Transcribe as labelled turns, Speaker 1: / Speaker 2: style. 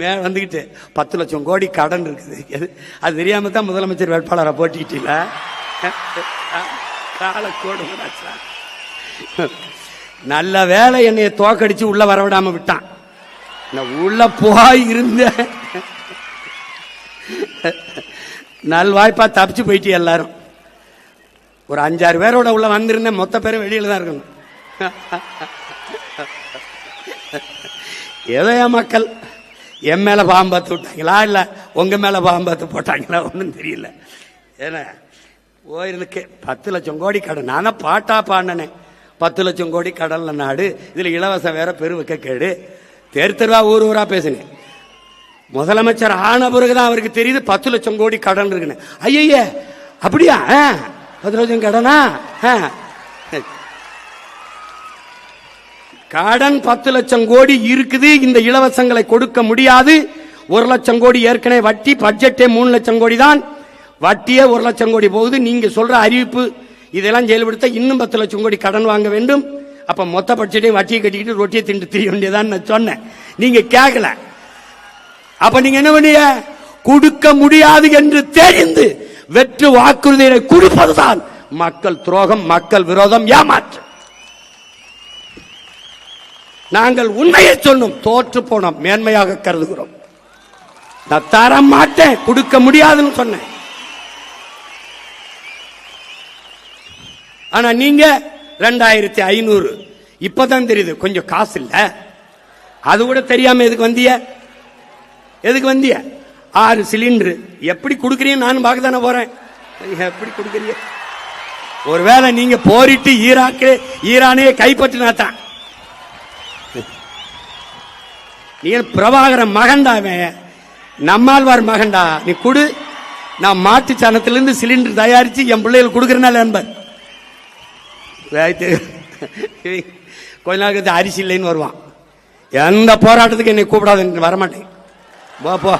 Speaker 1: மேல வந்துகிட்டு 10 லட்சம் கோடி கடன் இருக்குது. அது தெரியாம தான் முதலமைச்சர் வேட்பாளரை போட்டிக்கிட்டீங்கள. நல்ல வேலை என்னைய தோக்கடிச்சு உள்ள வரவிடாம விட்டான். உள்ள போய் இருந்த நல்வாய்ப்பா தப்பிச்சு போயிட்டு எல்லாரும். ஒரு 5-6 பேரோட உள்ள வந்திருந்தேன். மொத்த பேரும் வெளியில தான் இருக்கணும். ஏதோ மக்கள் என் மேல பாம்பத்து விட்டாங்களா இல்ல உங்க மேல பாம்பத்து போட்டாங்களா ஒன்னும் தெரியல. ஏன்னா போயிருந்துக்கு 10 லட்சம் கோடி கடன். நானே பாட்டா பாடினேன். 10 லட்சம் கோடி கடல்ல நாடு, இதுல இலவசம் வேற பெருவிக்க கேடு. தெருவா ஊர் ஊரா பேசினேன். முதலமைச்சர் ஆன பிறகுதான் அவருக்கு தெரியுது 10 லட்சம் கோடி கடன் இருக்குன்னு. ஐய அப்படியா? 10 லட்சம் கடனா? கடன் 10 லட்சம் கோடி இருக்குது. இந்த இலவசங்களை கொடுக்க முடியாது. 1 லட்சம் கோடி ஏற்கனவே வட்டி. பட்ஜெட்டே 3 லட்சம் கோடி தான். வட்டியே 1 லட்சம் கோடி போகுது. நீங்க சொல்ற அறிவிப்பு இதெல்லாம் செயல்படுத்த இன்னும் 10 லட்சம் கோடி கடன் வாங்க வேண்டும். அப்ப மொத்த பட்ஜெட்டையும் வட்டியை கட்டிக்கிட்டு ரொட்டியை திண்டு தெரிய வேண்டியதான் சொன்னேன். நீங்க கேட்கல. அப்ப நீங்க என்ன பண்ணீங்க? கொடுக்க முடியாது என்று தெரிந்து வெற்று வாக்குறுதியை கொடுப்பதுதான் மக்கள் துரோகம், மக்கள் விரோதம், ஏமாற்று. நாங்கள் உண்மையை சொன்னோம், தோற்று போனோம், மேன்மையாக கருதுகிறோம். நான் தர மாட்டேன், கொடுக்க முடியாதுன்னு சொன்னேன். ஆனா நீங்க 2500 இப்பதான் தெரியுது கொஞ்சம் காசு இல்ல. அது கூட தெரியாம எதுக்கு வந்திய? எதுக்கு வந்திய? 6 சிலிண்டர் எப்படி கொடுக்கறீங்க? நானும் பார்க்க தானே போறேன். எப்படி கொடுக்கறீங்க? ஒருவேளை நீங்க போரிட்டு ஈரானே கைப்பற்றினாத்தான். நீ பிரபாகரன் மகன்டாவே, நம்மாழ்வார் மகன்டா. நீ கொடு, நான் மாட்டு சாணத்திலிருந்து சிலிண்டர் தயாரிச்சு என் பிள்ளைகள் கொடுக்கறனால என்பர். கொஞ்ச நாளுக்கு அரிசி இல்லைன்னு வருவான். எந்த போராட்டத்துக்கு என்னை கூப்பிடாது, வரமாட்டேன். போ